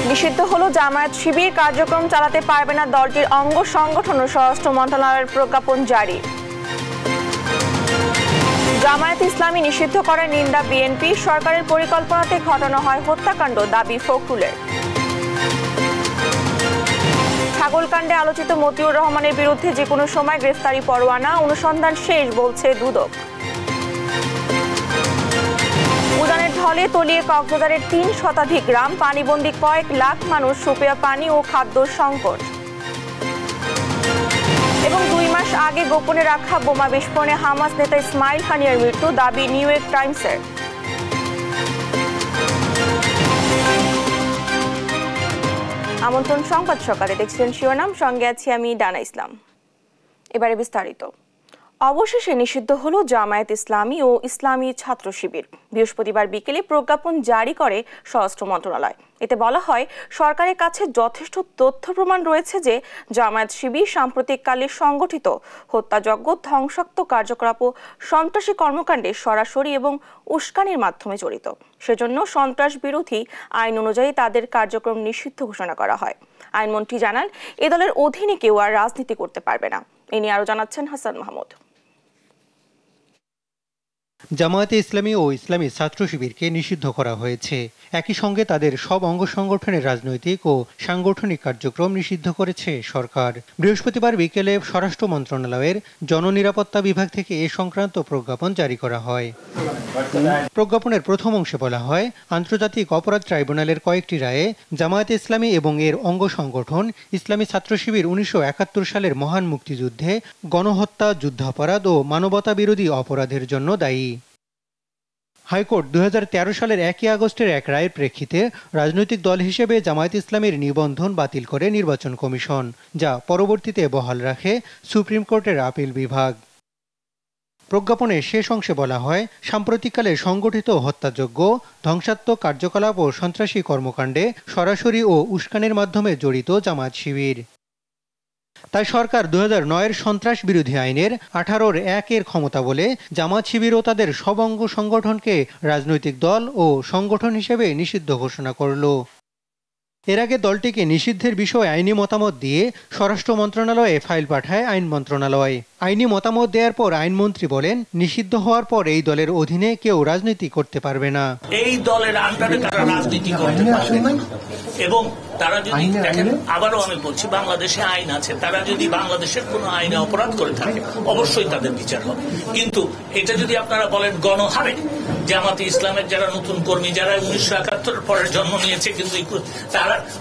নিষিদ্ধ হলো জামায়াত শিবির, কার্যক্রম চালাতে পারবে না দলটির অঙ্গ সংগঠন ও স্বরাষ্ট্র মন্ত্রণালয়ের প্রজ্ঞাপন জারি। জামায়াত ইসলামী নিষিদ্ধ করার নিন্দা বিএনপি, সরকারের পরিকল্পনাতে ঘটানো হয় হত্যাকাণ্ড, দাবি ফখরুলের। ছাগলকাণ্ডে আলোচিত মতিউর রহমানের বিরুদ্ধে যে কোনো সময় গ্রেফতারি পরোয়ানা, অনুসন্ধান শেষ বলছে দুদক। উড়ানের ঢলে তলিয়ে কক্সবাজারের ৩ শতাধিক গ্রাম, পানিবন্দী কয়েক লাখ মানুষ, সুপেয় পানি ও খাদ্য সংকট। এবং ২ মাস আগে গোপনে রাখা বোমা বিস্ফোরণে হামাস নেতা ইসমাইল হানিয়ার মৃত্যু, দাবি নিউ ইয়র্ক টাইমসের। আমন্ত্রণ সংবাদ সকালে, দেখছিলেন শিরোনাম, সঙ্গে আছি আমি ডানা ইসলাম। এবারে বিস্তারিত। অবশেষে নিষিদ্ধ হলো জামায়াত ইসলামী ও ইসলামী ছাত্র শিবির। বৃহস্পতিবার বিকেলে প্রজ্ঞাপন জারি করে স্বরাষ্ট্র মন্ত্রণালয়। এতে বলা হয়, সরকারের কাছে যথেষ্ট তথ্য প্রমাণ রয়েছে যে জামায়াত শিবির সাম্প্রতিককালে সংগঠিত হত্যাযজ্ঞ, ধ্বংসাত্মক কার্যকলাপ ও সন্ত্রাসী কর্মকাণ্ডে সরাসরি এবং উস্কানির মাধ্যমে জড়িত। সেজন্য সন্ত্রাস বিরোধী আইন অনুযায়ী তাদের কার্যক্রম নিষিদ্ধ ঘোষণা করা হয়। আইনমন্ত্রী জানান, এ দলের অধীনে কেউ আর রাজনীতি করতে পারবে না। এ নিয়ে আরো জানাচ্ছেন হাসান মাহমুদ। জামায়াতে ইসলামী ও ইসলামী ছাত্র শিবিরকে নিষিদ্ধ করা হয়েছে। একই সঙ্গে তাদের সব অঙ্গ সংগঠনের রাজনৈতিক ও সাংগঠনিক কার্যক্রম নিষিদ্ধ করেছে সরকার। বৃহস্পতিবার বিকেলে স্বরাষ্ট্র মন্ত্রণালয়ের জননিরাপত্তা বিভাগ থেকে এ সংক্রান্ত প্রজ্ঞাপন জারি করা হয়। প্রজ্ঞাপনের প্রথম অংশে বলা হয়, আন্তর্জাতিক অপরাধ ট্রাইব্যুনালের কয়েকটি রায়ে জামায়াতে ইসলামী এবং এর অঙ্গ সংগঠন ইসলামী ছাত্র শিবির ১৯৭১ সালের মহান মুক্তিযুদ্ধে গণহত্যা, যুদ্ধাপরাধ ও মানবতা বিরোধী অপরাধের জন্য দায়ী। হাইকোর্ট ২০১৩ সালের ১ আগস্টের এক রায়ের প্রেক্ষিতে রাজনৈতিক দল হিসেবে জামায়াত ইসলামীর নিবন্ধন বাতিল করে নির্বাচন কমিশন, যা পরবর্তীতে বহাল রাখে সুপ্রিম কোর্টের আপিল বিভাগ। প্রজ্ঞাপনের শেষ অংশে বলা হয়, সাম্প্রতিককালে সংগঠিত হত্যাযজ্ঞ, ধ্বংসাত্মক কার্যকলাপ ও সন্ত্রাসী কর্মকাণ্ডে সরাসরি ও উস্কানির মাধ্যমে জড়িত জামায়াত শিবির। তাই সরকার ২০০৯-এর সন্ত্রাস বিরোধী আইনের ১৮-র ১-এর ক্ষমতা বলে জামায়াত শিবির ও তাদের সব অঙ্গ সংগঠনকে রাজনৈতিক দল ও সংগঠন হিসেবে নিষিদ্ধ ঘোষণা করল। এর আগে দলটিকে নিষিদ্ধের বিষয়ে আইনি মতামত দিয়ে স্বরাষ্ট্র মন্ত্রণালয়ে ফাইল পাঠায় আইন মন্ত্রণালয়। আইনি মতামত দেওয়ার পর আইনমন্ত্রী বলেন, নিষিদ্ধ হওয়ার পর এই দলের অধীনে কেউ রাজনীতি করতে পারবে না। এই দলের আন্ডারে তারা রাজনীতি করতে পারবে না। এবং তারা যদি দেখেন, আবারও আমি বলছি, বাংলাদেশে আইন আছে, তারা যদি বাংলাদেশের কোনো আইনে অপরাধ করে থাকে অবশ্যই তাদের বিচার হবে। কিন্তু এটা যদি আপনারা বলেন গণহারে, জামাতে ইসলামের যারা নতুন কর্মী, যারা ১৯৭১ পরের জন্ম নিয়েছে, কিন্তু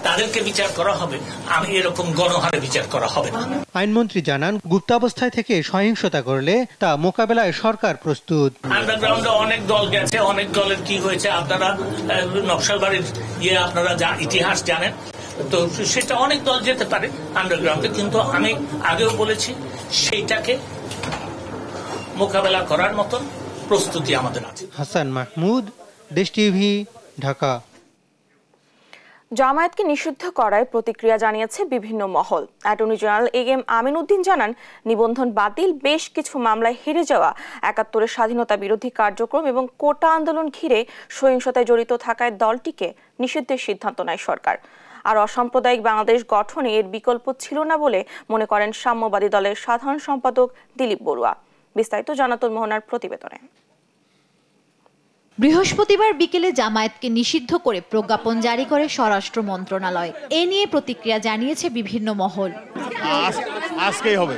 তাদেরকে বিচার করা হবে, আমি এরকম গণহারে বিচার করা হবে না। আইনমন্ত্রী জানান, গুপ্তাবস্থায় থেকে সহিংসতা করলে তা মোকাবেলায় সরকার প্রস্তুত। আন্ডারগ্রাউন্ডে অনেক দল গেছে, অনেক দলের কি হয়েছে আপনারা নকশালবাড়ির আপনারা যা ইতিহাস জানেন, তো সেটা অনেক দল যেতে পারে আন্ডারগ্রাউন্ডে, কিন্তু আমি আগেও বলেছি সেইটাকে মোকাবেলা করার মতন প্রস্তুতি আমাদের আছে। হাসান মাহমুদ, দেশ টিভি, ঢাকা। জামায়াতকে নিষিদ্ধ করায় প্রতিক্রিয়া জানিয়েছে বিভিন্ন মহল। Attorney general M Amin Uddin জানান, নিবন্ধন বাতিল, বেশ কিছু মামলায় হেরে যাওয়া, ৭১-এর স্বাধীনতা বিরোধী কার্যক্রম এবং কোটা আন্দোলন ঘিরে সহিংসতায় জড়িত থাকায় দলটিকে নিষিদ্ধের সিদ্ধান্ত নেয় সরকার। আর অসাম্প্রদায়িক বাংলাদেশ গঠনে এর বিকল্প ছিল না বলে মনে করেন সাম্যবাদী দলের সাধারণ সম্পাদক দিলীপ বড়ুয়া। বিস্তারিত জানাতুল মোহনার প্রতিবেদনে। বৃহস্পতিবার বিকেলে জামায়াতকে নিষিদ্ধ করে প্রজ্ঞাপন জারি করে স্বরাষ্ট্র মন্ত্রণালয়। এ নিয়ে প্রতিক্রিয়া জানিয়েছে বিভিন্ন মহল। আজকেই হবে।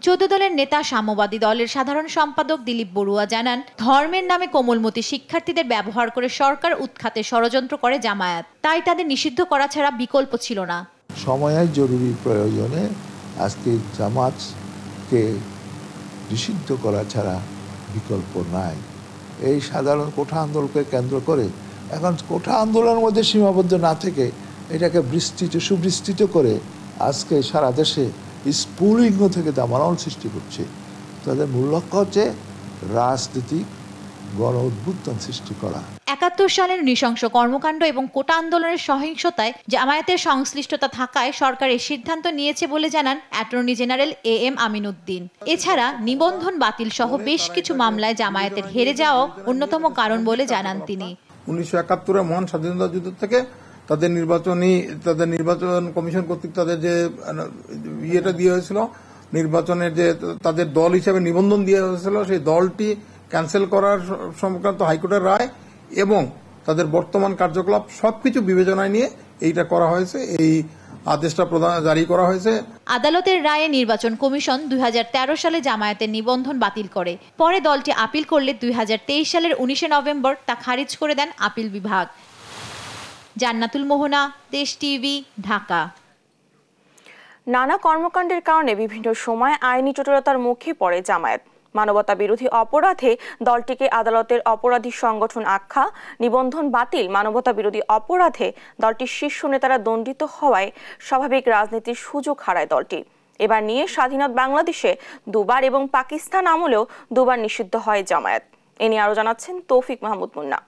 ১৪ দলের নেতা সাম্যবাদী দলের সাধারণ সম্পাদক দিলীপ বড়ুয়া জানান, ধর্মের নামে কোমলমতি শিক্ষার্থীদের ব্যবহার করে সরকার উৎখাতে ষড়যন্ত্র করে জামায়াত, তাই তাদের নিষিদ্ধ করা ছাড়া বিকল্প ছিল না। সময়ের জরুরি প্রয়োজনে আজকে জামায়াতকে নিষিদ্ধ করা ছাড়া বিকল্প নাই। এই সাধারণ কোঠা আন্দোলনকে কেন্দ্র করে এখন কোঠা আন্দোলনের মধ্যে সীমাবদ্ধ না থেকে এটাকে সুবিস্তৃত করে আজকে সারা দেশে স্ফুলিঙ্গ থেকে দামানল সৃষ্টি করছে। তাদের মূল লক্ষ্য হচ্ছে রাজনীতিক গণ উদ্বুদ্ধন সৃষ্টি করা। ৭১ সালের নৃশংস কর্মকাণ্ড এবং কোটা আন্দোলনের সহিংসতায় জামায়াতের সংশ্লিষ্টতা থাকায় সরকার এই সিদ্ধান্ত নিয়েছে বলে জানান attorney general M Amin Uddin. এছাড়া নিবন্ধন বাতিল সহ বেশ কিছু মামলায় জামায়াতের হেরে যাওয়া অন্যতম কারণ বলে জানান তিনি। ১৯৭১-এর মহান স্বাধীনতা যুদ্ধ থেকে তাদের নির্বাচন কমিশন কর্তৃক তাদের যে ইয়েটা দিয়ে হয়েছিল, নির্বাচনের যে তাদের দল হিসেবে নিবন্ধন দেওয়া হয়েছিল, সেই দলটি ক্যান্সেল করার সংক্রান্ত হাইকোর্টের রায় এবং তাদের বর্তমান কার্যকলাপ সবকিছু বিবেচনায় নিয়ে এইটা করা হয়েছে, এই আদেশটা জারি করা হয়েছে। আদালতের রায়ে নির্বাচন কমিশন 2013 সালে জামায়াতের নিবন্ধন বাতিল করে। পরে দলটি আপিল করলে 2023 সালের 19 নভেম্বর তা খারিজ করে দেন আপিল বিভাগ। জান্নাতুল মোহনা, দেশ টিভি, ঢাকা। নানা কর্মকাণ্ডের কারণে বিভিন্ন সময় আইনি জটিলতার মুখে পড়ে জামায়াত। মানবতা বিরোধী অপরাধে দলটিকে আদালতের অপরাধী সংগঠন আখ্যা, নিবন্ধন বাতিল, মানবতা বিরোধী অপরাধে দলটির শীর্ষ নেতারা দণ্ডিত হওয়ায় স্বাভাবিক রাজনীতির সুযোগ হারায় দলটি। এবার নিয়ে স্বাধীনতা বাংলাদেশে দুবার এবং পাকিস্তান আমলেও দুবার নিষিদ্ধ হয় জামায়াত। এ নিয়ে আরো জানাচ্ছেন তৌফিক মাহমুদ মুন্না।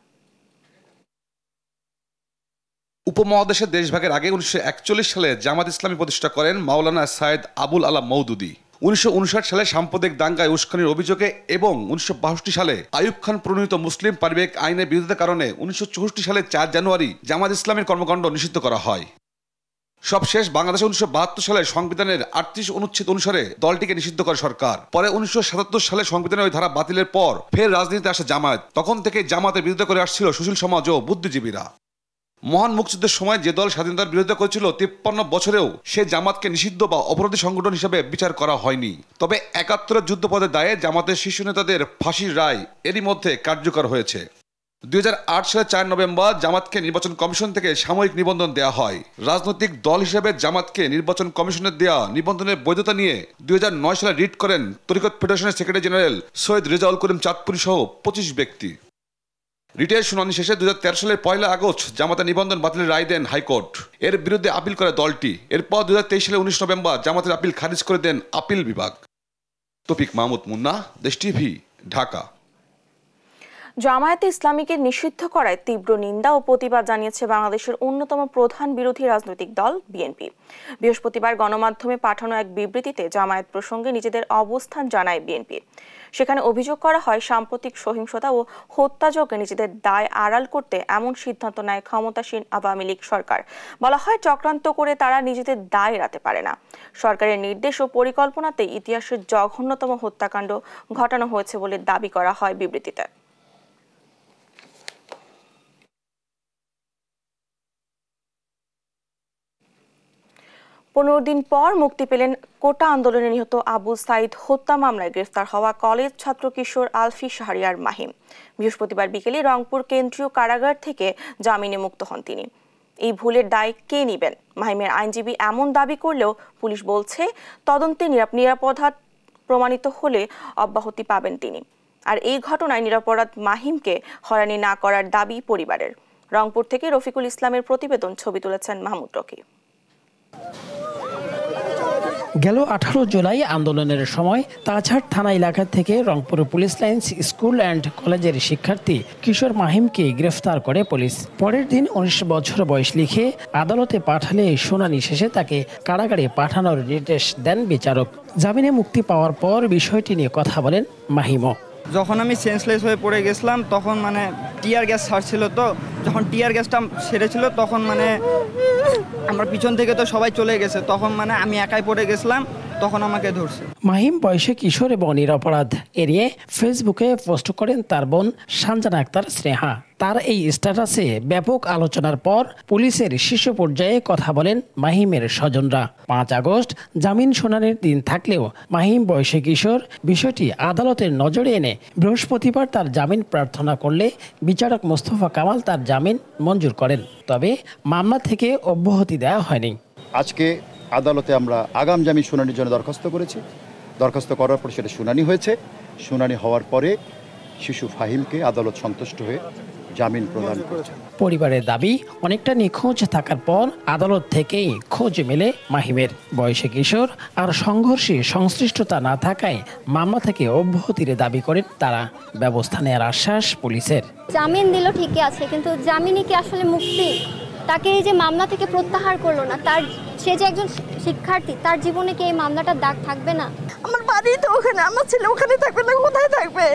উপমহাদেশের দেশভাগের আগে 1941 সালে জামাত ইসলামী প্রতিষ্ঠা করেন মাওলানা সাইদ আবুল আলা মওদুদি। 1959 সালে সাম্প্রদায়িক দাঙ্গায় উস্কানির অভিযোগে এবং 1962 সালে আইয়ুব খান প্রণীত মুসলিম পারিবারিক আইনের বিরোধিতার কারণে 1964 সালে 4 জানুয়ারি জামাত ইসলামীর কর্মকাণ্ড নিষিদ্ধ করা হয়। সবশেষ বাংলাদেশে 1972 সালে সংবিধানের 38 অনুচ্ছেদ অনুসারে দলটিকে নিষিদ্ধ করে সরকার। পরে 1977 সালে সংবিধানের ওই ধারা বাতিলের পর ফের রাজনীতিতে আসে জামায়াত। তখন থেকে জামাতের বিরোধিতা করে আসছিল সুশীল সমাজ ও বুদ্ধিজীবীরা। মহান মুক্তিযুদ্ধের সময় যে দল স্বাধীনতার বিরোধিতা করেছিল 53 বছরেও সে জামাতকে নিষিদ্ধ বা অপরাধী সংগঠন হিসেবে বিচার করা হয়নি। তবে 71 যুদ্ধপথের দায়ে জামাতের শীর্ষ নেতাদের ফাঁসির রায় এরই মধ্যে কার্যকর হয়েছে। 2008 সালে 4 নভেম্বর জামাতকে নির্বাচন কমিশন থেকে সাময়িক নিবন্ধন দেওয়া হয়। রাজনৈতিক দল হিসেবে জামাতকে নির্বাচন কমিশনের দেওয়া নিবন্ধনের বৈধতা নিয়ে 2009 সালে রিট করেন তরিকত ফেডারেশনের সেক্রেটারি জেনারেল সৈয়দ রেজাউল করিম চাঁদপুরি সহ 25 ব্যক্তি। রিটের শুনানি শেষে 2013 সালের 1 আগস্ট জামাতের নিবন্ধন বাতিলের রায় দেন হাইকোর্ট। এর বিরুদ্ধে আপিল করে দলটি। এরপর 2023 সালে 19 নভেম্বর জামাতের আপিল খারিজ করে দেন আপিল বিভাগ। তৌফিক মাহমুদ মুন্না, দেশ টিভি, ঢাকা। জামায়াতে ইসলামীকে নিষিদ্ধ করায় তীব্র নিন্দা ও প্রতিবাদ জানিয়েছে বাংলাদেশের অন্যতম প্রধান বিরোধী রাজনৈতিক দল বিএনপি। বৃহস্পতিবার গণমাধ্যমে পাঠানো এক বিবৃতিতে জামায়াত প্রসঙ্গে নিজেদের অবস্থান জানায় বিএনপি। সেখানে অভিযোগ করা হয় সাম্প্রতিক সহিংসতা ও হত্যাযজ্ঞে নিজেদের দায় আড়াল করতে এমন সিদ্ধান্ত নেয় ক্ষমতাসীন আওয়ামী লীগ সরকার। বলা হয় চক্রান্ত করে তারা নিজেদের দায় এড়াতে পারে না। সরকারের নির্দেশ ও পরিকল্পনাতে ইতিহাসের জঘন্যতম হত্যাকাণ্ড ঘটানো হয়েছে বলে দাবি করা হয় বিবৃতিতে। 15 দিন পর মুক্তি পেলেন কোটা আন্দোলনে নিহত আবু সাইদ হত্যা মামলায় গ্রেফতার হওয়া কলেজ ছাত্র কিশোর আলফি শাহরিয়ার মাহিম। বৃহস্পতিবার বিকেলে রংপুর কেন্দ্রীয় কারাগার থেকে জামিনে মুক্ত হন তিনি। এই ভুলের দায় কে নেবেন? মাহিমের আইনজীবী এমন দাবি করলেও পুলিশ বলছে তদন্তে নিরাপরাধ প্রমাণিত হলে অব্যাহতি পাবেন তিনি। আর এই ঘটনায় নিরাপরাধ মাহিমকে হয়রানি না করার দাবি পরিবারের। রংপুর থেকে রফিকুল ইসলামের প্রতিবেদন, ছবি তুলেছেন মাহমুদ রকি। গেল 18 জুলাই আন্দোলনের সময় তাছাড় থানা এলাকা থেকে Rangpur police lines school and কলেজের শিক্ষার্থী কিশোর মাহিমকে গ্রেফতার করে পুলিশ। পরের দিন 19 বছর বয়স লিখে আদালতে পাঠালে শুনানি শেষে তাকে কারাগারে পাঠানোর নির্দেশ দেন বিচারক। জামিনে মুক্তি পাওয়ার পর বিষয়টি নিয়ে কথা বলেন মাহিমও। যখন আমি সেন্সলেস হয়ে পড়ে গেছিলাম তখন টিয়ার গ্যাস ছাড়ছিল, তো যখন টিয়ার গ্যাসটা সেরেছিল তখন আমার পিছন থেকে তো সবাই চলে গেছে, তখন আমি একাই পড়ে গেছিলাম, তখন আমাকে ধরছে। মাহিম বয়সে কিশোর এবং নিরপরাধ এড়িয়ে ফেসবুকে পোস্ট করেন তার বোন সানজানা আক্তার স্নেহা। তার এই স্ট্যাটাসে ব্যাপক আলোচনার পর পুলিশের শীর্ষ পর্যায়ে কথা বলেন মাহিমের স্বজনরা। 5 আগস্ট জামিন শুনানির দিন থাকলেও মাহিম বয়সে কিশোর বিষয়টি আদালতের নজরে এনে বৃহস্পতিবার তার জামিন প্রার্থনা করলে বিচারক মোস্তফা কামাল তার জামিন মঞ্জুর করেন। তবে মামলা থেকে অব্যাহতি দেওয়া হয়নি। আজকে আদালতে আমরা আগাম জামিন শুনানির জন্য দরখাস্ত করেছি। দরখাস্ত করার পর সেটা শুনানি হয়েছে। শুনানি হওয়ার পরে শিশু ফাহিমকে আদালত সন্তুষ্ট হয়ে জামিন প্রদান করেছে। পরিবারের দাবি, অনেকটা নিখোঁজ থাকার পর আদালত থেকেই খোঁজ মেলে মাহিমের। বয়সে কিশোর আর সংঘর্ষে সংশ্লিষ্টতা না থাকায় মামলা থেকে অব্যাহতির দাবি করেন তারা। ব্যবস্থা নেওয়ার আশ্বাস পুলিশের। জামিন দিল ঠিকই আছে, কিন্তু জামিনে কি আসলে মুক্তি? তাকে এই যে মামলা থেকে প্রত্যাহার করলো না, সে যে একজন শিক্ষার্থী, তার জীবনে কি এই মামলাটার দাগ থাকবে না? আমার বাড়ি তো ওখানে, আমার ছেলে ওখানে থাকবে না, কোথায় থাকবে?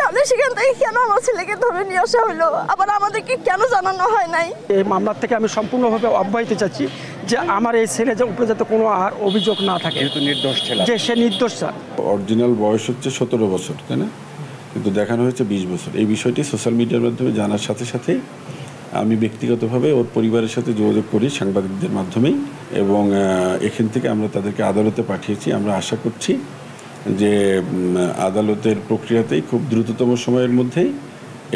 তাহলে সেখান থেকে কেন আমার ছেলেকে ধরে নিয়ে আসা হলো, আবার আমাদেরকে কেন জানানো হয় নাই? এই মামলার থেকে আমি সম্পূর্ণভাবে অব্যাহতি চাচ্ছি যে আমার এই ছেলে যে উপরে যাতে কোনো আর অভিযোগ না থাকে, নির্দোষ ছেলে, যে সে নির্দোষ। অরিজিনাল বয়স হচ্ছে 17 বছর, তাই না? কিন্তু দেখানো হয়েছে 20 বছর। এই বিষয়টি সোশ্যাল মিডিয়ার মাধ্যমে জানার সাথে সাথে আমি ব্যক্তিগতভাবে ওর পরিবারের সাথে যোগাযোগ করি সাংবাদিকদের মাধ্যমেই, এবং এখান থেকে আমরা তাদেরকে আদালতে পাঠিয়েছি। আমরা আশা করছি যে আদালতের প্রক্রিয়াতেই খুব দ্রুততম সময়ের মধ্যেই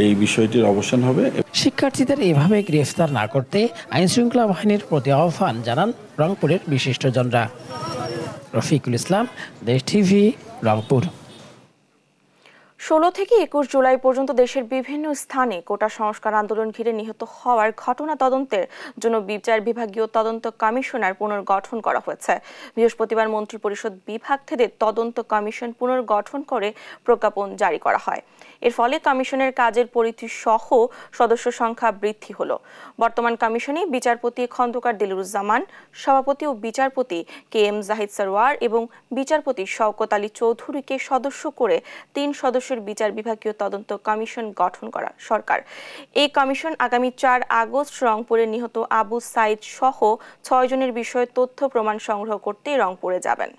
এই বিষয়টির অবসান হবে। শিক্ষার্থীদের এভাবে গ্রেফতার না করতে আইনশৃঙ্খলা বাহিনীর প্রতি আহ্বান জানান রংপুরের বিশিষ্টজনরা। রফিকুল ইসলাম, দেশ টিভি, রংপুর। 16 থেকে 21 জুলাই পর্যন্ত দেশের বিভিন্ন স্থানে কোটা সংস্কার আন্দোলন ঘিরে নিহত হওয়ার ঘটনা তদন্তের জন্য বিচার বিভাগীয় তদন্ত কমিশনার পুনর্গঠন করা হয়েছে। বৃহস্পতিবার মন্ত্রিপরিষদ বিভাগ থেকে তদন্ত কমিশন পুনর্গঠন করে প্রজ্ঞাপন জারি করা হয়। এর ফলে কমিশনের কাজের পরিধি সহ সদস্য সংখ্যা বৃদ্ধি হলো। বর্তমান কমিশনে বিচারপতি খন্দকার দিলুরুজ্জামান, সভাপতি ও বিচারপতি KM জাহিদ সরওয়ার এবং বিচারপতি শওকত আলী চৌধুরীকে সদস্য করে 3 সদস্যের বিচার বিভাগীয় তদন্ত কমিশন গঠন করা সরকার। এই কমিশন আগামী 4 আগস্ট রংপুরে নিহত আবু সাইদ সহ 6 জনের বিষয়ে তথ্য প্রমাণ সংগ্রহ করতে রংপুরে যাবেন।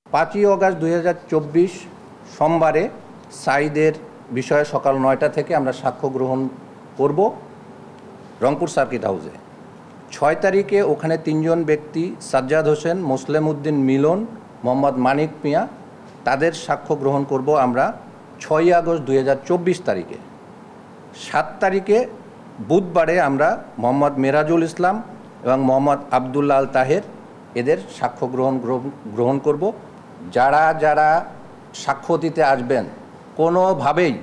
5 আগস্ট 2024 সোমবারে সাইদের বিষয়ে সকাল 9টা থেকে আমরা সাক্ষ্য গ্রহণ করব রংপুর সার্কিট হাউসে। 6 তারিখে ওখানে 3 জন ব্যক্তি, সাজ্জাদ হোসেন, মুসলিম উদ্দিন মিলন, মোহাম্মদ মানিক মিয়া, তাদের সাক্ষ্য গ্রহণ করব আমরা 6 আগস্ট 2024 তারিখে। 7 তারিখে বুধবারে আমরা মোহাম্মদ মেরাজুল ইসলাম এবং মোহাম্মদ আবদুল্লাহ আল তাহের এদের সাক্ষ্য গ্রহণ করব। যারা যারা সাক্ষ্য দিতে আসবেন কোনোভাবেই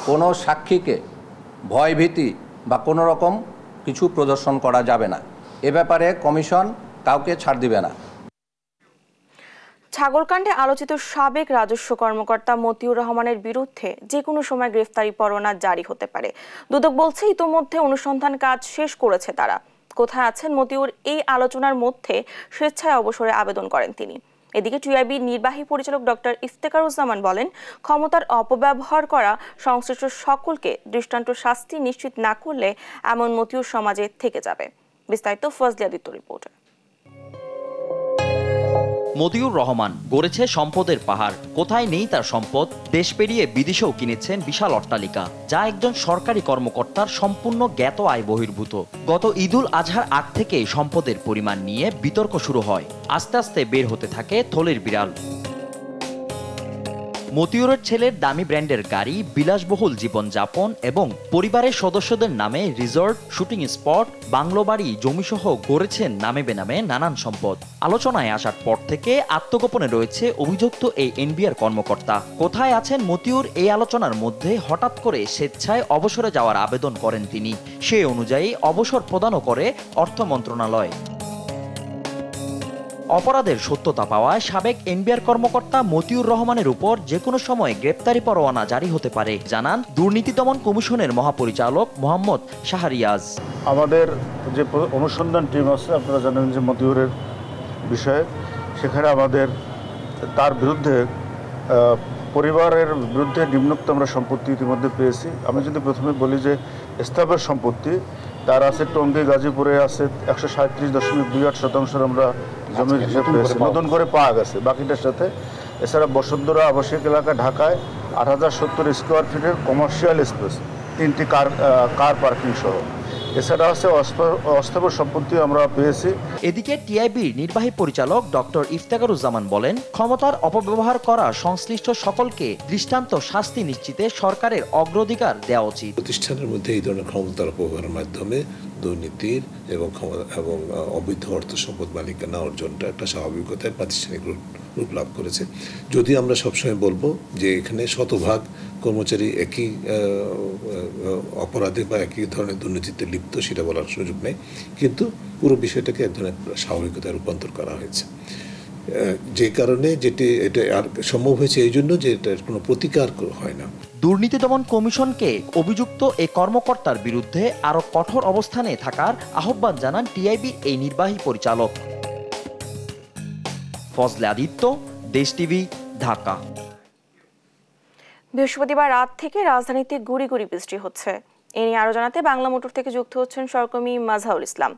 কোনো সাক্ষীকে ভয়ভীতি বা কোনো রকম কিছু প্রদর্শন করা যাবে না। এ ব্যাপারে কমিশন কাউকে ছাড় দিবে না। ছাগলকাণ্ডে আলোচিত সাবেক রাজস্ব কর্মকর্তা মতিউর রহমানের বিরুদ্ধে যে কোনো সময় গ্রেফতারি পরোয়ানা জারি হতে পারে। দুদক বলছে ইতোমধ্যে অনুসন্ধান কাজ শেষ করেছে তারা। কোথায় আছেন মতিউর, এই আলোচনার মধ্যে স্বেচ্ছায় অবসরে আবেদন করেন তিনি। এদিকে টিআইবি নির্বাহী পরিচালক ডক্টর ইফতেখারুজ্জামান বলেন, ক্ষমতার অপব্যবহার করা সংশ্লিষ্ট সকলকে দৃষ্টান্ত শাস্তি নিশ্চিত না করলে এমন মতিউর সমাজে থেকে যাবে। বিস্তারিত ফজলে আদিত্য রিপোর্ট। মতিউর রহমান গড়েছে সম্পদের পাহাড়, কোথায় নেই তার সম্পদ। দেশ পেরিয়ে বিদেশেও কিনেছেন বিশাল অট্টালিকা, যা একজন সরকারি কর্মকর্তার সম্পূর্ণ জ্ঞাত আয় বহির্ভূত। গত ঈদুল আজহার আগ থেকে সম্পদের পরিমাণ নিয়ে বিতর্ক শুরু হয়। আস্তে আস্তে বের হতে থাকে থলের বিড়াল। মতিউরের ছেলের দামি ব্র্যান্ডের গাড়ি, বিলাসবহুল জীবনযাপন এবং পরিবারের সদস্যদের নামে রিসর্ট, শুটিং স্পট, বাংলো বাড়ি, জমিসহ গড়েছেন নামে বেনামে নানান সম্পদ। আলোচনায় আসার পর থেকে আত্মগোপনে রয়েছে অভিযুক্ত এই এনবিআর কর্মকর্তা। কোথায় আছেন মতিউর, এই আলোচনার মধ্যে হঠাৎ করে স্বেচ্ছায় অবসরে যাওয়ার আবেদন করেন তিনি। সে অনুযায়ী অবসর প্রদানও করে অর্থ মন্ত্রণালয়। অপরাধের সত্যতা পাওয়ায় সাবেক এনবিআর কর্মকর্তা মতিউর রহমানের উপর যে কোনো সময় গ্রেপ্তারি পরোয়ানা জারি হতে পারে, জানান দুর্নীতি দমন কমিশনের মহাপরিচালক মোহাম্মদ শাহরিয়াজ। আমাদের যে অনুসন্ধান টিম আছে, আপনারা জানেন যে মতিউরের বিষয়ে, সেখানে আমাদের তার বিরুদ্ধে পরিবারের বিরুদ্ধে নিম্নোক্ত আমরা সম্পত্তি ইতিমধ্যে পেয়েছি। আমি যদি প্রথমে বলি যে স্থাবর সম্পত্তি তার আছে টঙ্গী, গাজীপুরে আছে 137.28% আমরা জমির হিসাব পেয়েছি, নতুন করে পাওয়া গেছে বাকিটার সাথে। এছাড়া বসুন্ধরা আবাসিক এলাকা ঢাকায় 8070 স্কোয়ার ফিটের কমার্শিয়াল স্পেস, 3টি কার পার্কিং সহ। এছাড়া আছে অস্থাবর সম্পত্তি আমরা পেয়েছি। এদিকে টিআইবির নির্বাহী পরিচালক ডক্টর ইফতেখারুজ্জামান বলেন, ক্ষমতার অপব্যবহার করা সংশ্লিষ্ট সকলকে দৃষ্টান্ত শাস্তি নিশ্চিতে সরকারের অগ্রাধিকার দেওয়া উচিত। প্রতিষ্ঠানের মধ্যে এই ধরনের ক্ষমতার অপব্যবহারের মাধ্যমে দুর্নীতির এবং অবৈধ অর্থ সম্পদ মালিকানা অর্জনটা একটা স্বাভাবিকতায় প্রাতিষ্ঠানিক রূপ লাভ করেছে। যদি আমরা সবসময় বলবো যে এখানে শতভাগ কর্মচারী একই অপরাধে বা একই ধরনের দুর্নীতিতে লিপ্ত, সেটা বলার সুযোগ নেই, কিন্তু পুরো বিষয়টাকে এক ধরনের স্বাভাবিকতায় রূপান্তর করা হয়েছে। যে কারণে এটা আর সম্ভব হয়েছে এই জন্য যে এটার কোনো প্রতিকার হয় না। দুর্নীতি দমন কমিশনকে অভিযুক্ত এই কর্মকর্তার বিরুদ্ধে আরো কঠোর অবস্থানে থাকার আহ্বান জানান টিআইবির এই নির্বাহী পরিচালক। ফজলে আদিত্য, দেশ টিভি, ঢাকা। বৃহস্পতিবার রাত থেকে রাজধানীতে গুড়ি গুড়ি বৃষ্টি হচ্ছে। এ নিয়ে আরো জানাতে বাংলা মোটর থেকে যুক্ত হচ্ছেন সহকর্মী মাজহারুল ইসলাম।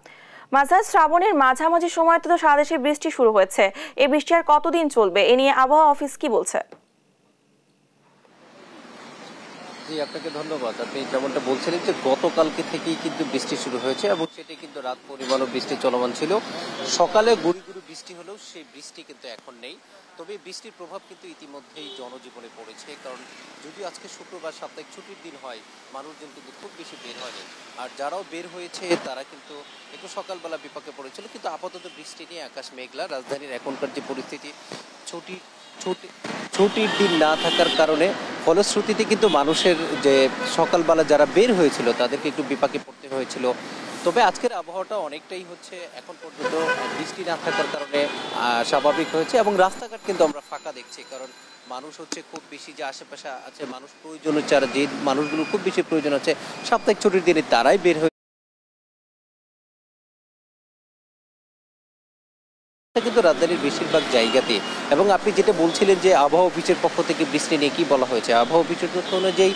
মাজহার, শ্রাবণের মাঝামাঝি সময় তো সারা দেশে বৃষ্টি শুরু হয়েছে, এই বৃষ্টি আর কতদিন চলবে এ নিয়ে আবহাওয়া অফিস কি বলছে? জি, আপনাকে ধন্যবাদ। আপনি যেমনটা বলছিলেন যে গতকালকে থেকেই কিন্তু বৃষ্টি শুরু হয়েছে এবং সেটি কিন্তু রাত পরিমাণও বৃষ্টি চলমান ছিল। সকালে গুড়ি গুড়ি বৃষ্টি হলেও সেই বৃষ্টি কিন্তু এখন নেই। তবে বৃষ্টির প্রভাব কিন্তু ইতিমধ্যেই জনজীবনে পড়েছে, কারণ যদিও আজকে শুক্রবার সাপ্তাহিক ছুটির দিন হয়, মানুষজন কিন্তু খুব বেশি বের হয়নি। আর যারাও বের হয়েছে তারা কিন্তু একটু সকালবেলা বিপাকে পড়েছিল, কিন্তু আপাতত বৃষ্টি নিয়ে আকাশ মেঘলা। রাজধানীর এখনকার যে পরিস্থিতি, ছুটির দিন না থাকার কারণে ফলশ্রুতিতে কিন্তু মানুষের যে সকালবেলা যারা বের হয়েছিল তাদেরকে একটু বিপাকে পড়তে হয়েছিল। তবে আজকের আবহাওয়াটা অনেকটাই হচ্ছে এখন পর্যন্ত বৃষ্টি না থাকার কারণে স্বাভাবিক হয়েছে এবং রাস্তাঘাট কিন্তু আমরা ফাঁকা দেখছি, কারণ মানুষ হচ্ছে খুব বেশি যে আশেপাশে আছে মানুষ প্রয়োজন হচ্ছে, আর যে মানুষগুলো খুব বেশি প্রয়োজন হচ্ছে সাপ্তাহিক ছুটির দিনে তারাই বের হয়ে কিন্তু রাজধানীর বেশিরভাগ জায়গাতে। এবং আপনি যেটা বলছিলেন যে আবহাওয়া অফিসের পক্ষ থেকে বৃষ্টি নিয়ে কি বলা হয়েছে, আবহাওয়া অফিসের তথ্য অনুযায়ী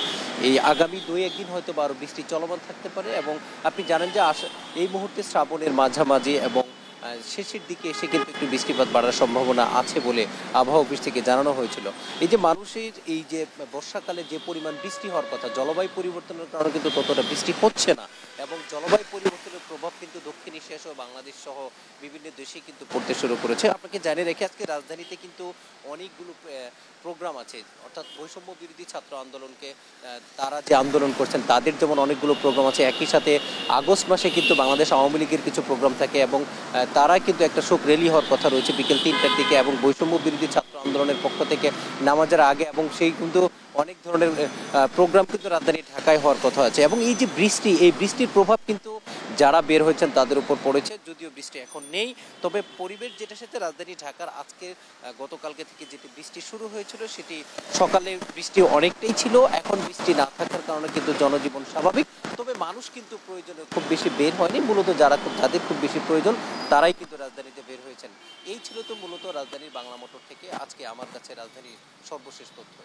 এই আগামী 2-1 দিন হয়তো আরো বৃষ্টি চলমান থাকতে পারে। এবং আপনি জানেন যে এই মুহূর্তে শ্রাবণের মাঝামাঝি এবং শেষের দিকে এসে কিন্তু একটু বৃষ্টিপাত বাড়ার সম্ভাবনা আছে বলে আবহাওয়া অফিস থেকে জানানো হয়েছিল। এই যে মানুষের এই যে বর্ষাকালে যে পরিমাণ বৃষ্টি হওয়ার কথা, জলবায়ু পরিবর্তনের কারণে কিন্তু ততটা বৃষ্টি হচ্ছে না এবং জলবায়ু পরিবর্তনের প্রভাব কিন্তু দক্ষিণ এশিয়া সহ বাংলাদেশ সহ বিভিন্ন দেশে কিন্তু পড়তে শুরু করেছে। আপনাকে জানিয়ে রেখে আজকে রাজধানীতে কিন্তু অনেকগুলো প্রোগ্রাম আছে, অর্থাৎ বৈষম্য বিরোধী ছাত্র আন্দোলনকে তারা যে আন্দোলন করছেন তাদের যেমন অনেকগুলো প্রোগ্রাম আছে, একই সাথে আগস্ট মাসে কিন্তু বাংলাদেশ আওয়ামী লীগের কিছু প্রোগ্রাম থাকে এবং তারা কিন্তু একটা শোক র্যালি হওয়ার কথা রয়েছে বিকেল 3টার দিকে এবং বৈষম্য বিরোধী ছাত্র আন্দোলনের পক্ষ থেকে নামাজের আগে, এবং সেই কিন্তু অনেক ধরনের প্রোগ্রাম কিন্তু রাজধানী ঢাকায় হওয়ার কথা আছে। এবং এই যে বৃষ্টি, এই বৃষ্টির প্রভাব কিন্তু যারা বের হয়েছেন তাদের উপর পড়েছে, যদিও বৃষ্টি এখন নেই। তবে পরিবেশ যেটার সাথে রাজধানী ঢাকার আজকে গতকালকে থেকে যেটি বৃষ্টি শুরু হয়েছিল সেটি সকালে বৃষ্টি অনেকটাই ছিল, এখন বৃষ্টি না থাকার কারণে কিন্তু জনজীবন স্বাভাবিক। তবে মানুষ কিন্তু প্রয়োজনে খুব বেশি বের হয়নি, মূলত যাদের খুব বেশি প্রয়োজন তারাই কিন্তু রাজধানীতে বের হয়েছেন। এই ছিল তো মূলত রাজধানীর বাংলা মোটর থেকে আজকে আমার কাছে রাজধানীর সর্বশেষ তথ্য।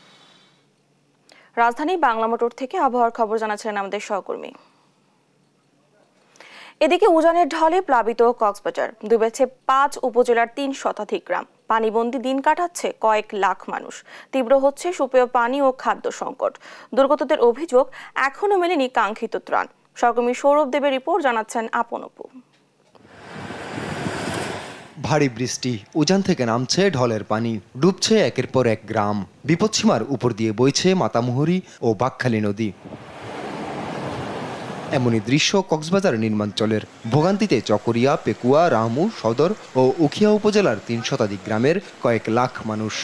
রাজধানী বাংলা মোটর থেকে আবহাওয়ার খবর জানাচ্ছিলেন আমাদের সহকর্মী। এদিকে উজানের ঢলে প্লাবিত কক্সবাজার, ডুবেছে 5 উপজেলার 3 শতাধিক গ্রাম। পানিবন্দী দিন কাটাচ্ছে কয়েক লাখ মানুষ। তীব্র হচ্ছে সুপেয় পানি ও খাদ্য সংকট। দুর্গতদের অভিযোগ এখনো মেলেনি কাঙ্ক্ষিত ত্রাণ। সহকর্মী সৌরভ দেবের রিপোর্ট জানাচ্ছেন আপন অপু। ভারী বৃষ্টি, উজান থেকে নামছে ঢলের পানি, ডুবছে একের পর এক গ্রাম। বিপদসীমার উপর দিয়ে বইছে মাতামুহুরী ও বাকখালী নদী। এমনই দৃশ্য কক্সবাজার নির্মাঞ্চলের। ভোগান্তিতে চকরিয়া, পেকুয়া, রামু, সদর ও উখিয়া উপজেলার 3 শতাধিক গ্রামের কয়েক লাখ মানুষ।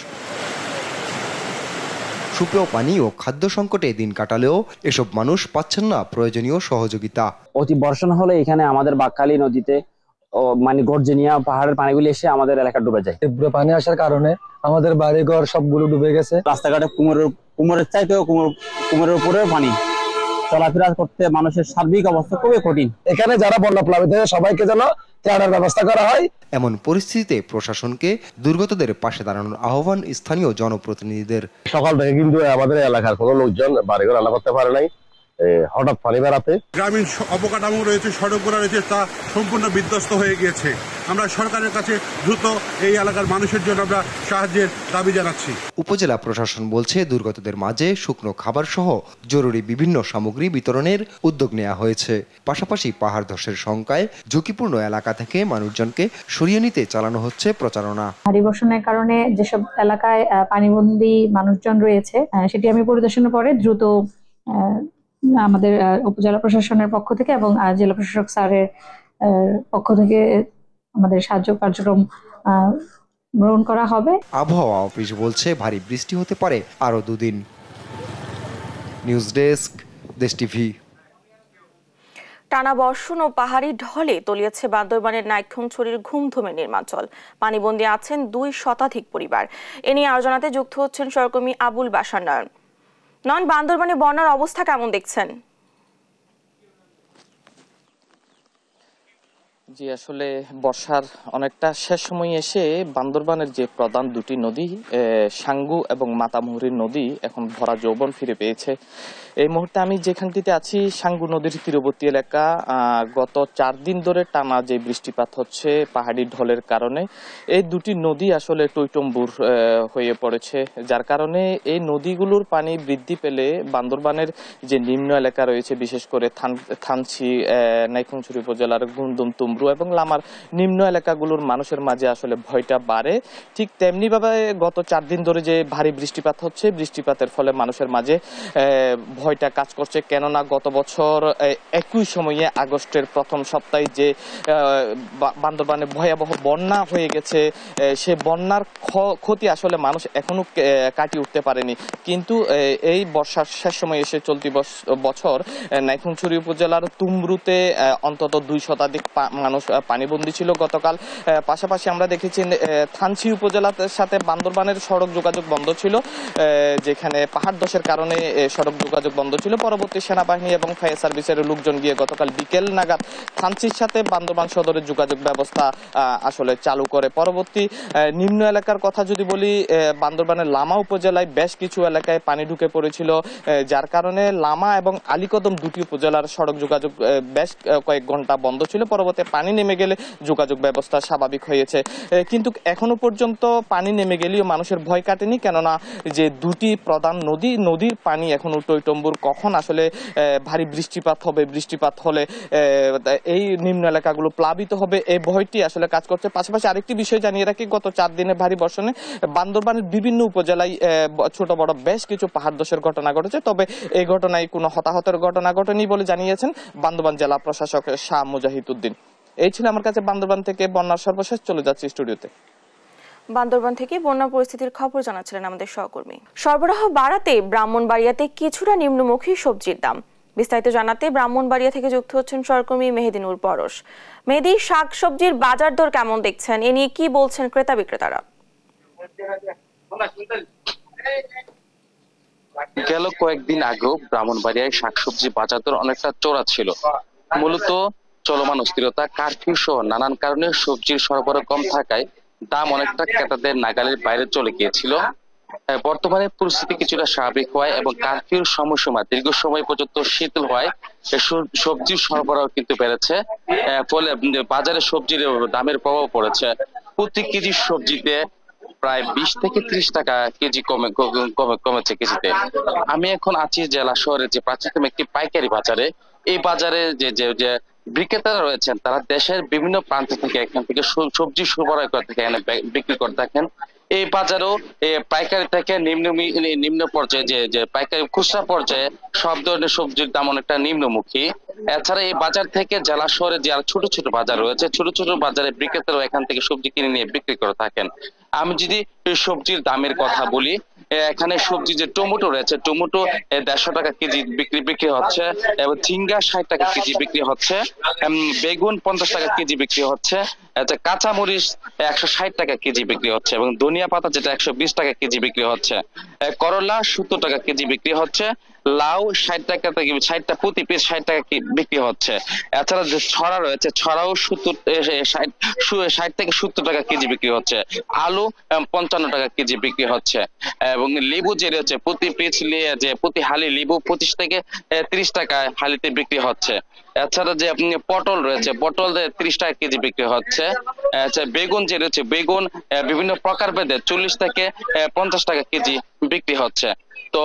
সুপেয় পানি ও খাদ্য সংকটে দিন কাটালেও এসব মানুষ পাচ্ছেন না প্রয়োজনীয় সহযোগিতা। অতি বর্ষণ হলে এখানে আমাদের বাকখালী নদীতে মানে গর্জনিয়া পাহাড়ের পানিগুলি এসে আমাদের এলাকা ডুবে যায়। তীব্র পানি আসার কারণে আমাদের বাড়িঘর সবগুলো ডুবে গেছে। রাস্তাঘাটে কুমোরের চাইতেও কুমোরের উপরে পানি, চলাফেরা করতে মানুষের সার্বিক অবস্থা খুবই কঠিন। এখানে যারা বন্যা প্লাবিত সবাইকে যেন ত্রাণের ব্যবস্থা করা হয়। এমন পরিস্থিতিতে প্রশাসনকে দুর্গতদের পাশে দাঁড়ানোর আহ্বান স্থানীয় জনপ্রতিনিধিদের। সকাল থেকে কিন্তু আমাদের এলাকার কোনো লোকজন বাড়িঘর রান্না করতে পারে নাই, হঠাৎ পানি বেড়াতে গ্রামীণ অবকাঠামো রয়েছে, সড়কগুলো রয়েছে, তা সম্পূর্ণ বিধ্বস্ত হয়ে গিয়েছে। আমরা সরকারের কাছে দ্রুত এই এলাকার মানুষের জন্য আমরা সাহায্যের দাবি জানাচ্ছি। উপজেলা প্রশাসন বলছে দুর্গতদের মাঝে শুকনো খাবার সহ জরুরি বিভিন্ন সামগ্রী বিতরণের উদ্যোগ নেওয়া হয়েছে। পাশাপাশি পাহাড় ধসের শঙ্কায় ঝুঁকিপূর্ণ এলাকা থেকে মানুষজনকে সরিয়ে নিতে চালানো হচ্ছে প্রচারণা। ভারী বর্ষণের কারণে যেসব এলাকায় পানিবন্দী মানুষজন রয়েছে সেটি আমি পরিদর্শনের পরে দ্রুত আমাদের উপজেলা প্রশাসনের পক্ষ থেকে এবং জেলা প্রশাসক স্যারের পক্ষ থেকে আমাদের সাহায্য কার্যক্রম গ্রহণ করা হবে। আবহাওয়া অফিস বলছে ভারী বৃষ্টি হতে পারে আরো 2 দিন। নিউজ ডেস্ক, দেশ টিভি। টানা বর্ষণ ও পাহাড়ি ঢলে তলিয়েছে বান্দরবানের নাইক্ষ্যংছড়ির ঘুমধুমে নির্মাঞ্চল। পানিবন্দী আছেন 2 শতাধিক পরিবার। এ নিয়ে আরো জানাতে যুক্ত হচ্ছেন সহকর্মী আবুল বাশার নয়ন। বান্দরবানে বন্যার অবস্থা কেমন দেখছেন? জি, আসলে বর্ষার অনেকটা শেষ সময়ে এসে বান্দরবানের যে প্রধান দুটি নদী সাঙ্গু এবং মাতামুহুরী নদী এখন ভরা যৌবন ফিরে পেয়েছে। এই মুহূর্তে আমি যেখানটিতে আছি সাঙ্গু নদীর তীরবর্তী এলাকা। গত 4 দিন ধরে টানা যে বৃষ্টিপাত হচ্ছে পাহাড়ি ঢলের কারণে এই দুটি নদী আসলে টইটম্বুর হয়ে পড়েছে, যার কারণে এই নদীগুলোর পানি বৃদ্ধি পেলে বান্দরবানের যে নিম্ন এলাকা রয়েছে, বিশেষ করে থানচি, নাইক্ষ্যংছড়ি উপজেলার গুন্দুম, তুমরু এবং লামার নিম্ন এলাকাগুলোর মানুষের মাঝে আসলে ভয়টা বাড়ে। ঠিক তেমনি ভাবে গত 4 দিন ধরে যে ভারী বৃষ্টিপাত হচ্ছে, বৃষ্টিপাতের ফলে মানুষের মাঝে ভয়টা কাজ করছে। কেননা গত বছর একই সময়ে আগস্টের প্রথম সপ্তাহে যে বান্দরবানে ভয়াবহ বন্যা হয়ে গেছে, সে বন্যার ক্ষতি আসলে মানুষ এখনো কাটিয়ে উঠতে পারেনি। কিন্তু এই বর্ষার শেষ সময় এসে চলতি বছর নাইক্ষ্যংছড়ি উপজেলার তুমরুতে অন্তত 2 শতাধিক মানুষ পানিবন্দী ছিল গতকাল। পাশাপাশি আমরা দেখেছি থানচি উপজেলার সাথে বান্দরবানের সড়ক যোগাযোগ বন্ধ ছিল, যেখানে পাহাড় ধসের কারণে সড়ক যোগাযোগ বন্ধ ছিল। পরবর্তী সেনাবাহিনী এবং ফায়ার সার্ভিসের লোকজন গিয়ে গতকাল বিকেল নাগাদ থানচির সাথে বান্দরবান সদরের যোগাযোগ ব্যবস্থা আসলে চালু করে। পরবর্তী নিম্ন এলাকার কথা যদি বলি, বান্দরবানের লামা উপজেলায় বেশ কিছু এলাকায় পানি ঢুকে পড়েছিল, যার কারণে লামা এবং আলীকদম দুটি উপজেলার সড়ক যোগাযোগ বেশ কয়েক ঘন্টা বন্ধ ছিল। পরবর্তী পানি নেমে গেলে যোগাযোগ ব্যবস্থা স্বাভাবিক হয়েছে। কিন্তু এখনো পর্যন্ত পানি নেমে গেলেও মানুষের ভয় কাটেনি, কেননা যে দুটি প্রধান নদীর পানি এখন টইটম্বুর। কখন আসলে ভারী বৃষ্টিপাত হবে, বৃষ্টিপাত হলে এই নিম্ন এলাকাগুলো প্লাবিত হবে, এই ভয়টি আসলে কাজ করছে। পাশাপাশি আরেকটি বিষয় জানিয়ে রাখি, গত 4 দিনে ভারী বর্ষণে বান্দরবানের বিভিন্ন উপজেলায় ছোট বড় বেশ কিছু পাহাড় ধসের ঘটনা ঘটেছে। তবে এই ঘটনায় কোনো হতাহতের ঘটনা ঘটেনি বলে জানিয়েছেন বান্দরবান জেলা প্রশাসক শাহ মুজাহিদ উদ্দিন। এই ছিল আমার কাছে বান্দরবান থেকে বন্যার সর্বশেষ। চলে যাচ্ছি স্টুডিওতে। বান্দরবান থেকে বন্যা পরিস্থিতির খবর জানাচ্ছিলেন আমাদের সহকর্মী। সরবরাহ বাড়াতে ব্রাহ্মণবাড়িয়াতে কিছুটা নিম্নমুখী সবজির দাম। বিস্তারিত জানাতে ব্রাহ্মণবাড়িয়া থেকে যুক্ত হচ্ছেন সহকর্মী মেহেদী নূর পরশ। মেহেদী, শাকসবজির বাজার দর কেমন দেখছেন, এ নিয়ে কি বলছেন ক্রেতা বিক্রেতারা? গেল কয়েকদিন আগেও ব্রাহ্মণবাড়িয়ায় শাকসবজি বাজার দর অনেকটা চড়া ছিল। মূলত চলমান অস্থিরতা, কারফিউ সহ নানান কারণে সবজির সরবরাহ কম থাকায় দাম অনেকটা ক্রেতাদের নাগালের বাইরে চলে গিয়েছিল। বর্তমানে পরিস্থিতি কিছুটা স্বাভাবিক হওয়ায় এবং কারফিউর সময়সীমা দীর্ঘ সময় পর্যন্ত শিথিল হওয়ায় সবজির সরবরাহ কিন্তু বেড়েছে। ফলে বাজারে সবজির দামের প্রভাব পড়েছে। প্রতি কেজি সবজিতে প্রায় 20 থেকে 30 টাকা কেজি কমেছে কেজিতে। আমি এখন আছি জেলা শহরের যে প্রাচীনতম একটি পাইকারি বাজারে। এই বাজারে যে বিক্রেতারা রয়েছেন, তারা দেশের বিভিন্ন প্রান্ত থেকে এখান থেকে সবজি সরবরাহ করে থাকে, এখানে বিক্রি করে থাকেন। এই বাজারও পাইকারি থেকে নিম্ন পর্যায়ে যে পাইকারি খুচরা পর্যায়ে সব ধরনের সবজির দাম অনেকটা নিম্নমুখী। এছাড়া এই বাজার থেকে জেলা শহরে যে আর ছোট ছোট বাজার রয়েছে, ছোট ছোট বাজারে বিক্রেতারাও এখান থেকে সবজি কিনে নিয়ে বিক্রি করে থাকেন। আমি যদি সবজির দামের কথা বলি, এখানে সবজি যে টমেটো রয়েছে, টমেটো 150 টাকা কেজি বিক্রি হচ্ছে, এবং ঝিঙ্গা 60 টাকা কেজি বিক্রি হচ্ছে, বেগুন 50 টাকা কেজি বিক্রি হচ্ছে, কাঁচা মরিচ 160 টাকা কেজি বিক্রি হচ্ছে, এবং ধনিয়া পাতা যেটা 120 টাকা কেজি বিক্রি হচ্ছে, করলা 70 টাকা কেজি বিক্রি হচ্ছে, লাউ 60 টাকা থেকে 60টা প্রতি পিস 60 টাকা বিক্রি হচ্ছে। এছাড়া যে ছড়া রয়েছে, ছড়াও 60 থেকে 70 টাকা কেজি বিক্রি হচ্ছে, আলু 55 টাকা কেজি বিক্রি হচ্ছে, এবং লেবু যে রয়েছে প্রতি পিস যে প্রতি হালি লেবু 25 থেকে 30 টাকা হালিতে বিক্রি হচ্ছে। এছাড়া যে আপনি পটল রয়েছে, পটল 30 টাকা কেজি বিক্রি হচ্ছে। বেগুন যে রয়েছে, বেগুন বিভিন্ন প্রকার ভেদে 40 থেকে 50 টাকা কেজি বিক্রি হচ্ছে। তো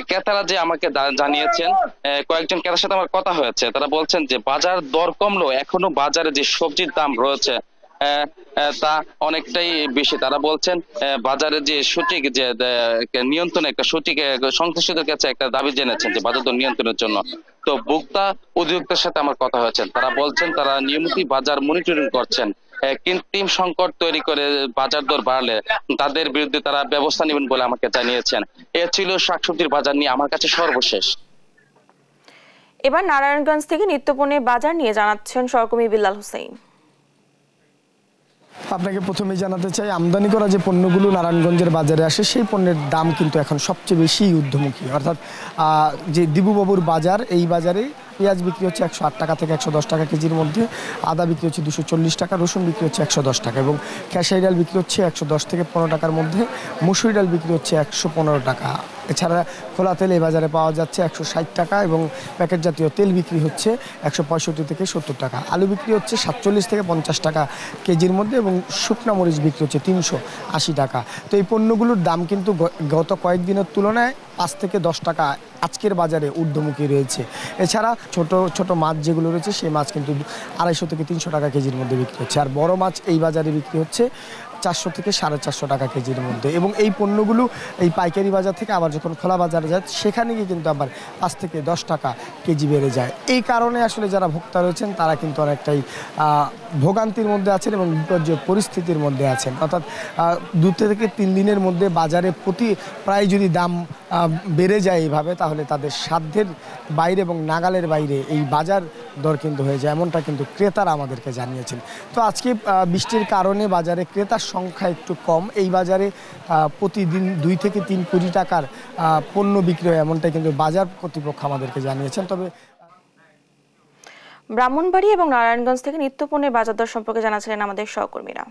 ক্রেতারা যে আমাকে জানিয়েছেন, কয়েকজন ক্রেতার সাথে আমার কথা হয়েছে, তারা বলছেন যে বাজার দর কমলেও এখনো বাজারে যে সবজির দাম রয়েছে তা অনেকটাই বেশি। তারা বলছেন বাজারে যে সঠিক যে নিয়ন্ত্রণ, একটা সঠিক সংশ্লিষ্টদের কাছে একটা দাবি জেনেছেন যে বাজার দর নিয়ন্ত্রণের জন্য। তো ভোক্তা অধিদপ্তরের সাথে আমার কথা হয়েছে, তারা বলছেন তারা নিয়মিত বাজার মনিটরিং করছেন। কৃত্রিম সংকট তৈরি করে বাজার দর বাড়লে তাদের বিরুদ্ধে তারা ব্যবস্থা নেবেন বলে আমাকে জানিয়েছেন। এ ছিল শাকসবজির বাজার নিয়ে আমার কাছে সর্বশেষ। এবার নারায়ণগঞ্জ থেকে নিত্যপণ্যের বাজার নিয়ে জানাচ্ছেন সহকর্মী বিল্লাল হোসেন। আপনাকে প্রথমেই জানাতে চাই, আমদানি করা যে পণ্যগুলো নারায়ণগঞ্জের বাজারে আসে সেই পণ্যের দাম কিন্তু এখন সবচেয়ে বেশি ঊর্ধ্বমুখী। অর্থাৎ যে দিবুবাবুর বাজার, এই বাজারে পেঁয়াজ বিক্রি হচ্ছে 108 টাকা থেকে 110 টাকা কেজির মধ্যে, আদা বিক্রি হচ্ছে 240 টাকা, রসুন বিক্রি হচ্ছে 110 টাকা এবং খেসারি ডাল বিক্রি হচ্ছে 110 থেকে 15 টাকার মধ্যে, মসুরি ডাল বিক্রি হচ্ছে 115 টাকা। এছাড়া খোলা তেল এই বাজারে পাওয়া যাচ্ছে 160 টাকা এবং প্যাকেট জাতীয় তেল বিক্রি হচ্ছে 165 থেকে 70 টাকা। আলু বিক্রি হচ্ছে 47 থেকে 50 টাকা কেজির মধ্যে এবং শুকনা মরিচ বিক্রি হচ্ছে 380 টাকা। তো এই পণ্যগুলোর দাম কিন্তু গত কয়েকদিনের তুলনায় 5 থেকে 10 টাকা আজকের বাজারে ঊর্ধ্বমুখী রয়েছে। এছাড়া ছোট ছোট মাছ যেগুলো রয়েছে সেই মাছ কিন্তু 250 থেকে 300 টাকা কেজির মধ্যে বিক্রি হচ্ছে, আর বড় মাছ এই বাজারে বিক্রি হচ্ছে 400 থেকে 450 টাকা কেজির মধ্যে। এবং এই পণ্যগুলো এই পাইকারি বাজার থেকে আবার যখন খোলা বাজারে যায় সেখানে গিয়ে কিন্তু আবার 5 থেকে 10 টাকা কেজি বেড়ে যায়। এই কারণে আসলে যারা ভোক্তা রয়েছেন তারা কিন্তু অনেকটাই ভোগান্তির মধ্যে আছেন এবং বিপর্যয় পরিস্থিতির মধ্যে আছেন। অর্থাৎ 2 থেকে 3 দিনের মধ্যে বাজারে প্রায় যদি দাম বেড়ে যায় এইভাবে, তাহলে তাদের সাধ্যের বাইরে এবং নাগালের বাইরে এই বাজার দর কিন্তু হয়ে যায়, এমনটা কিন্তু ক্রেতারা আমাদেরকে জানিয়েছেন। তো আজকে বৃষ্টির কারণে বাজারে ক্রেতার সংখ্যা একটু কম, এই বাজারে প্রতিদিন 2 থেকে 3 কোটি টাকার পণ্য বিক্রি হয়, এমনটাই কিন্তু বাজার কর্তৃপক্ষ আমাদেরকে জানিয়েছেন। তবে ব্রাহ্মণবাড়ী এবং নারায়ণগঞ্জ থেকে নিত্যপণ্যের বাজার দর সম্পর্কে জানাচ্ছিলেন আমাদের সহকর্মীরা।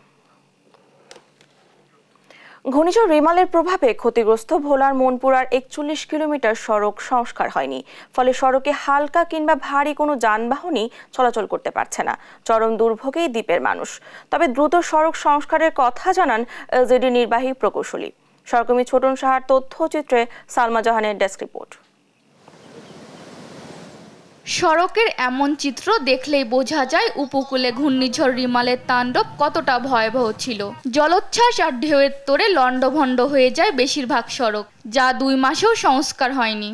ঘূর্ণিঝড় রিমালের প্রভাবে ক্ষতিগ্রস্ত ভোলার মনপুরার 41 কিলোমিটার সড়ক সংস্কার হয়নি, ফলে সড়কে হালকা কিংবা ভারী কোনো যানবাহনই চলাচল করতে পারছে না। চরম দুর্ভোগেই দ্বীপের মানুষ। তবে দ্রুত সড়ক সংস্কারের কথা জানান এলজিডি নির্বাহী প্রকৌশলী। সহকর্মী ছোটন সাহার তথ্যচিত্রে সালমা জাহানের ডেস্ক রিপোর্ট। সড়কের এমন চিত্র দেখলেই বোঝা যায় উপকূলে ঘূর্ণিঝড় রিমালের তাণ্ডব কতটা ভয়াবহ ছিল। জলোচ্ছ্বাস আর ঢেউয়ের তোড়ে লণ্ডভণ্ড হয়ে যায় বেশিরভাগ সড়ক, যা 2 মাসেও সংস্কার হয়নি।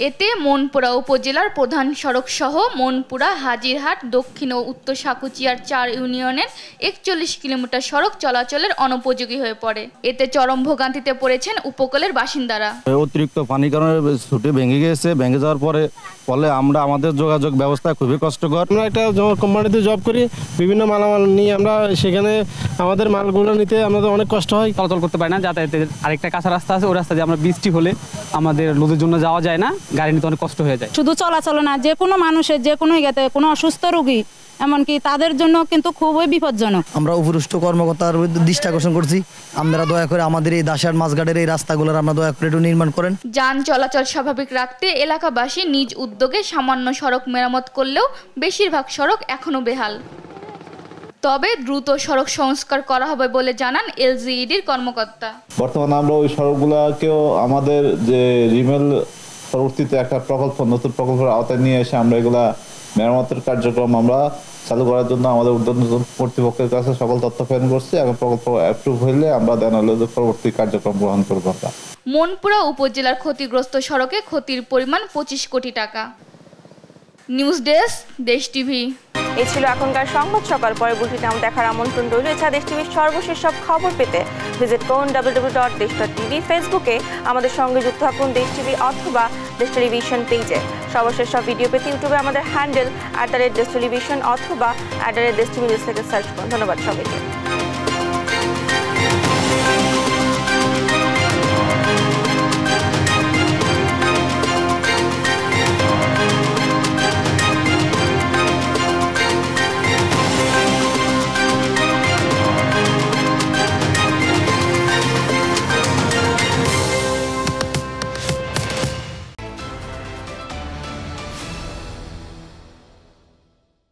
এতে মনপুরা উপজেলার প্রধান সড়ক সহ মনপুরা, হাজিরহাট, দক্ষিণ ও উত্তর সাকুচিয়ার 4 ইউনিয়নের 41 কিলোমিটার সড়ক চলাচলের অনুপযোগী হয়ে পড়ে। এতে চরম ভোগান্তিতে পড়েছেন উপকূলের বাসিন্দারা। অতিরিক্ত পানির কারণে ছুটি ভেঙে গিয়েছে, ভেঙে যাওয়ার ফলে আমরা আমাদের যোগাযোগ ব্যবস্থা খুবই কষ্টকর। আমরা একটা কোম্পানিতে জব করি, বিভিন্ন মালামাল নিয়ে আমরা সেখানে আমাদের মালগুলো নিতে আমাদের অনেক কষ্ট হয়, চলাচল করতে পারি না। যাতায়াতের আরেকটা কাঁচা রাস্তা আছে, ওই রাস্তা দিয়ে আমরা বৃষ্টি হলে আমাদের লোদের জন্য যাওয়া যায় না, গাড়ি নিতে অনেক কষ্ট হয়ে যায়। শুধু চলাচল না, যে কোনো মানুষের যে কোনো জায়গাতে কোনো অসুস্থ রোগী এমনকি তাদের জন্য কিন্তু খুবই বিপজ্জনক। আমরা উপরুষ্ট কর্মকর্তার দৃষ্টি আকর্ষণ করছি, আপনারা দয়া করে আমাদের এই দাসার মাছঘাটের এই রাস্তাগুলোর আমরা দয়া করে একটু নির্মাণ করেন। যান চলাচল স্বাভাবিক রাখতে এলাকাবাসী নিজ উদ্যোগে সামান্য সড়ক মেরামত করলেও বেশিরভাগ সড়ক এখনো বেহাল। তবে দ্রুত সড়ক সংস্কার করা হবে বলে জানান এলজিইডির কর্মকর্তা। বর্তমানে আমরা ওই সড়কগুলোকেও আমাদের যে রিমেল পরবর্তীতে একটা প্রকল্প, নতুন প্রকল্পের আওতায় নিয়ে এসে আমরা এগুলা মেরামতের কার্যক্রম আমরা চালু করার জন্য আমাদের উদ্যোগ কর্তৃপক্ষের কাছে সকল তথ্য প্রেরণ করছি এবং প্রকল্প অ্যাপ্রুভ হইলে আমরা দেন পরবর্তী কার্যক্রম গ্রহণ করব। মনপুরা উপজেলার ক্ষতিগ্রস্ত সড়কে ক্ষতির পরিমাণ 25 কোটি টাকা। নিউজ ডেস্ক, দেশ টিভি। এই ছিল এখনকার সংবাদ। সকাল পরে বুলেটিনে আমাদের দেখার আমন্ত্রণ রইল। এছাড়া দেশ টিভির সর্বশেষ সব খবর পেতে ভিজিট করুন www.desh.tv। ফেসবুকে আমাদের সঙ্গে যুক্ত থাকুন দেশ টিভি অথবা দেশ টেলিভিশন পেজে। সর্বশেষ সব ভিডিও পেতে ইউটিউবে আমাদের হ্যান্ডেল @দেশ টেলিভিশন অথবা @দেশ টিভি নিউজ থেকে সার্চ করুন। ধন্যবাদ সবাইকে।